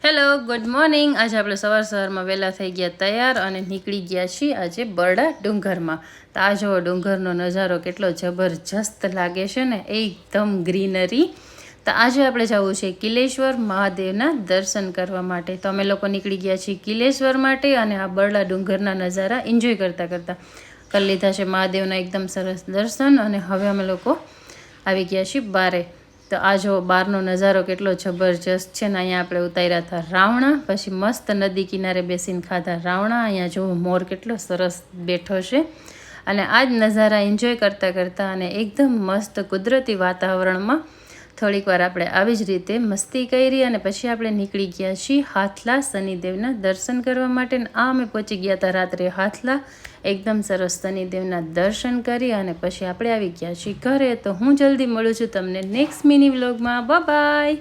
Hello good morning. આજે આપણે સવારમાં વહેલા થઈ ગયા તૈયાર અને નીકળી ગયા છીએ આજે બરડા ડુંગરમાં। તો આ જો ડુંગરનો નજારો કેટલો જબરજસ્ત લાગે છે ને, એકદમ ગ્રીનરી। તો આજે આપણે જવું છે કિલેશ્વર મહાદેવના દર્શન કરવા માટે। તો અમે લોકો નીકળી ગયા છીએ કિલેશ્વર માટે અને આ બરડા ડુંગરના નજારા એન્જોય કરતાં કરી લીધા છે મહાદેવના એકદમ સરસ દર્શન। અને હવે અમે લોકો આવી ગયા છીએ બારે। તો આ જો બહારનો નજારો કેટલો જબરજસ્ત છે ને। અહીંયા આપણે ઉતાર્યા હતા રાવણા, પછી મસ્ત નદી કિનારે બેસીને ખાધા રાવણા। અહીંયા જો મોર કેટલો સરસ બેઠો છે અને આ જ નજારા એન્જોય કરતાં અને એકદમ મસ્ત કુદરતી વાતાવરણમાં થોડીક વાર આપણે આવી જ રીતે મસ્તી કરી અને પછી આપણે નીકળી ગયા છીએ હાથલા શનિદેવના દર્શન કરવા માટે। આ અમે પહોંચી ગયા હતા રાત્રે હાથલા, એકદમ સરસ શનિદેવના દર્શન કરી અને પછી આપણે આવી ગયા છીએ ઘરે। તો હું જલ્દી મળું છું તમને નેક્સ્ટ મિની વ્લોગમાં। Bye bye.